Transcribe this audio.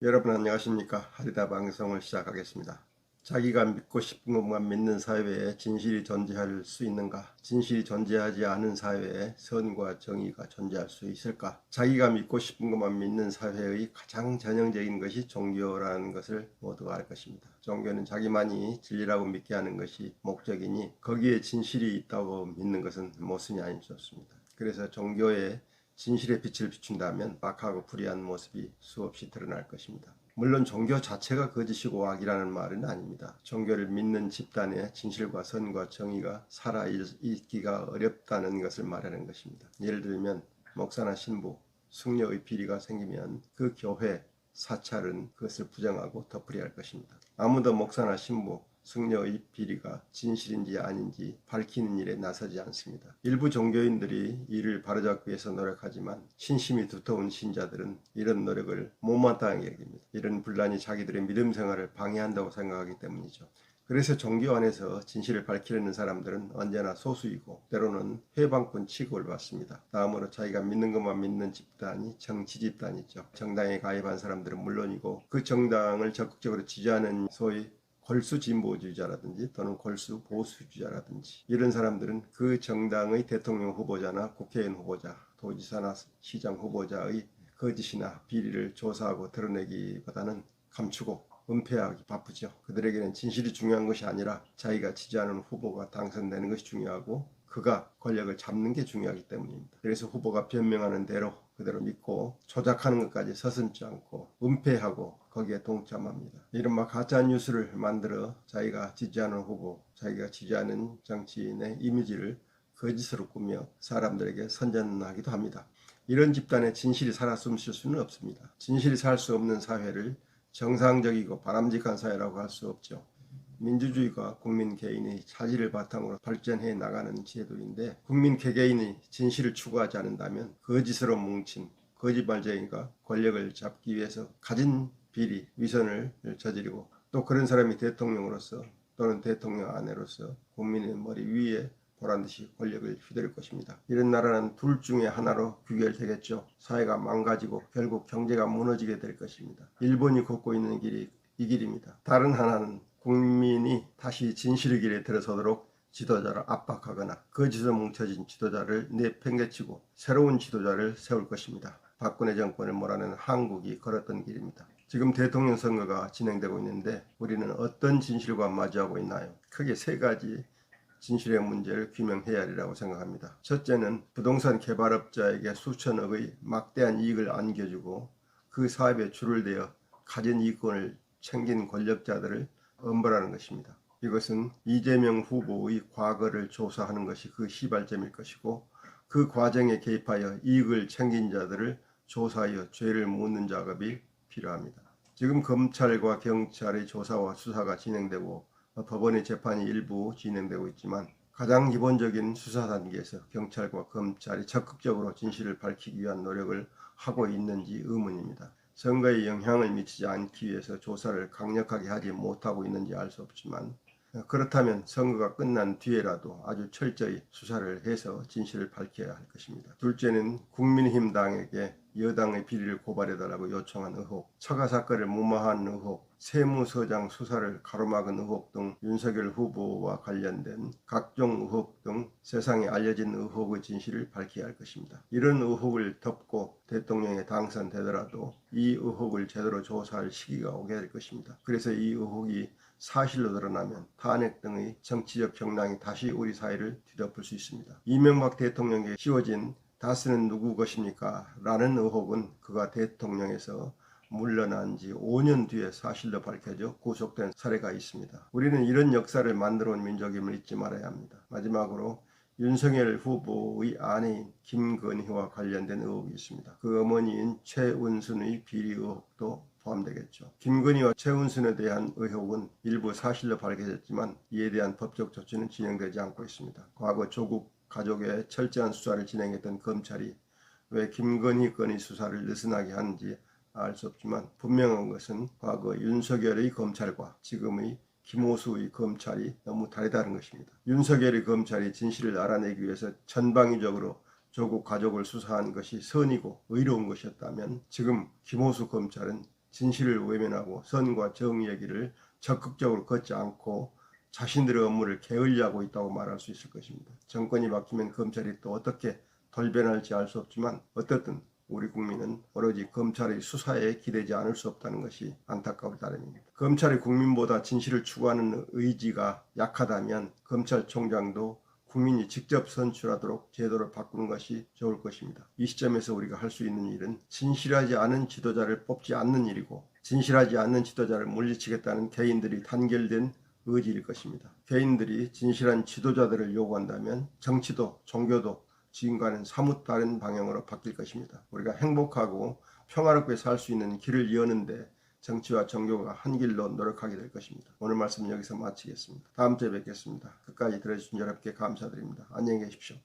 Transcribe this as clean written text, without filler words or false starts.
여러분 안녕하십니까? 하리다 방송을 시작하겠습니다. 자기가 믿고 싶은 것만 믿는 사회에 진실이 존재할 수 있는가? 진실이 존재하지 않은 사회에 선과 정의가 존재할 수 있을까? 자기가 믿고 싶은 것만 믿는 사회의 가장 전형적인 것이 종교라는 것을 모두가 알 것입니다. 종교는 자기만이 진리라고 믿게 하는 것이 목적이니 거기에 진실이 있다고 믿는 것은 모순이 아닐 수 없습니다. 그래서 종교에 진실의 빛을 비춘다면 악하고 불의한 모습이 수없이 드러날 것입니다. 물론 종교 자체가 거짓이고 악이라는 말은 아닙니다. 종교를 믿는 집단에 진실과 선과 정의가 살아있기가 어렵다는 것을 말하는 것입니다. 예를 들면 목사나 신부, 숙녀의 비리가 생기면 그 교회, 사찰은 그것을 부정하고 덮으려 할 것입니다. 아무도 목사나 신부, 승려의 비리가 진실인지 아닌지 밝히는 일에 나서지 않습니다. 일부 종교인들이 이를 바로잡기 위해서 노력하지만 신심이 두터운 신자들은 이런 노력을 못마땅하게 여깁니다. 이런 분란이 자기들의 믿음 생활을 방해한다고 생각하기 때문이죠. 그래서 종교 안에서 진실을 밝히려는 사람들은 언제나 소수이고 때로는 회방꾼 취급을 받습니다. 다음으로 자기가 믿는 것만 믿는 집단이 정치 집단이죠. 정당에 가입한 사람들은 물론이고 그 정당을 적극적으로 지지하는 소위 골수 진보주의자라든지 또는 골수 보수주의자라든지 이런 사람들은 그 정당의 대통령 후보자나 국회의원 후보자, 도지사나 시장 후보자의 거짓이나 비리를 조사하고 드러내기보다는 감추고 은폐하기 바쁘죠. 그들에게는 진실이 중요한 것이 아니라 자기가 지지하는 후보가 당선되는 것이 중요하고 그가 권력을 잡는 게 중요하기 때문입니다. 그래서 후보가 변명하는 대로 그대로 믿고 조작하는 것까지 서슴지 않고 은폐하고 거기에 동참합니다. 이른바 가짜뉴스를 만들어 자기가 지지하는 후보, 자기가 지지하는 정치인의 이미지를 거짓으로 꾸며 사람들에게 선전하기도 합니다. 이런 집단에 진실이 살아 숨쉴 수는 없습니다. 진실이 살 수 없는 사회를 정상적이고 바람직한 사회라고 할 수 없죠. 민주주의가 국민 개인의 차지를 바탕으로 발전해 나가는 제도인데 국민 개개인이 진실을 추구하지 않는다면 거짓으로 뭉친 거짓말쟁이가 권력을 잡기 위해서 가진 비리, 위선을 저지르고 또 그런 사람이 대통령으로서 또는 대통령 아내로서 국민의 머리 위에 보란듯이 권력을 휘두를 것입니다. 이런 나라는 둘 중에 하나로 귀결되겠죠. 사회가 망가지고 결국 경제가 무너지게 될 것입니다. 일본이 걷고 있는 길이 이 길입니다. 다른 하나는 국민이 다시 진실의 길에 들어서도록 지도자를 압박하거나 거짓으로 뭉쳐진 지도자를 내팽개치고 새로운 지도자를 세울 것입니다. 박근혜 정권을 몰아낸 한국이 걸었던 길입니다. 지금 대통령 선거가 진행되고 있는데 우리는 어떤 진실과 마주하고 있나요? 크게 세 가지 진실의 문제를 규명해야 하리라고 생각합니다. 첫째는 부동산 개발업자에게 수천억의 막대한 이익을 안겨주고 그 사업에 줄을 대어 가진 이권을 챙긴 권력자들을 엄벌하는 것입니다. 이것은 이재명 후보의 과거를 조사하는 것이 그 시발점일 것이고 그 과정에 개입하여 이익을 챙긴 자들을 조사하여 죄를 묻는 작업이 필요합니다. 지금 검찰과 경찰의 조사와 수사가 진행되고 법원의 재판이 일부 진행되고 있지만 가장 기본적인 수사 단계에서 경찰과 검찰이 적극적으로 진실을 밝히기 위한 노력을 하고 있는지 의문입니다. 선거에 영향을 미치지 않기 위해서 조사를 강력하게 하지 못하고 있는지 알 수 없지만 그렇다면 선거가 끝난 뒤에라도 아주 철저히 수사를 해서 진실을 밝혀야 할 것입니다. 둘째는 국민의힘당에게 여당의 비리를 고발해달라고 요청한 의혹, 처가 사건을 무마한 의혹, 세무서장 수사를 가로막은 의혹 등 윤석열 후보와 관련된 각종 의혹 등 세상에 알려진 의혹의 진실을 밝혀야 할 것입니다. 이런 의혹을 덮고 대통령에 당선되더라도 이 의혹을 제대로 조사할 시기가 오게 될 것입니다. 그래서 이 의혹이 사실로 드러나면 탄핵 등의 정치적 경랑이 다시 우리 사회를 뒤덮을 수 있습니다. 이명박 대통령에게 씌워진 다스는 누구 것입니까? 라는 의혹은 그가 대통령에서 물러난 지 5년 뒤에 사실로 밝혀져 구속된 사례가 있습니다. 우리는 이런 역사를 만들어 온 민족임을 잊지 말아야 합니다. 마지막으로 윤석열 후보의 아내인 김건희와 관련된 의혹이 있습니다. 그 어머니인 최은순의 비리 의혹도 포함되겠죠. 김건희와 최은순에 대한 의혹은 일부 사실로 밝혀졌지만 이에 대한 법적 조치는 진행되지 않고 있습니다. 과거 조국 가족의 철저한 수사를 진행했던 검찰이 왜 김건희 건의 수사를 느슨하게 하는지 알 수 없지만 분명한 것은 과거 윤석열의 검찰과 지금의 김호수의 검찰이 너무 다르다는 것입니다. 윤석열의 검찰이 진실을 알아내기 위해서 전방위적으로 조국 가족을 수사한 것이 선이고 의로운 것이었다면 지금 김호수 검찰은 진실을 외면하고 선과 정의의 길을 적극적으로 걷지 않고 자신들의 업무를 게을리하고 있다고 말할 수 있을 것입니다. 정권이 바뀌면 검찰이 또 어떻게 돌변할지 알 수 없지만 어떻든 우리 국민은 오로지 검찰의 수사에 기대지 않을 수 없다는 것이 안타까울 따름입니다. 검찰이 국민보다 진실을 추구하는 의지가 약하다면 검찰총장도 국민이 직접 선출하도록 제도를 바꾸는 것이 좋을 것입니다. 이 시점에서 우리가 할 수 있는 일은 진실하지 않은 지도자를 뽑지 않는 일이고 진실하지 않는 지도자를 물리치겠다는 개인들이 단결된 의지일 것입니다. 개인들이 진실한 지도자들을 요구한다면 정치도 종교도 지금과는 사뭇 다른 방향으로 바뀔 것입니다. 우리가 행복하고 평화롭게 살 수 있는 길을 여는데 정치와 종교가 한 길로 노력하게 될 것입니다. 오늘 말씀 여기서 마치겠습니다. 다음 주에 뵙겠습니다. 끝까지 들어주신 여러분께 감사드립니다. 안녕히 계십시오.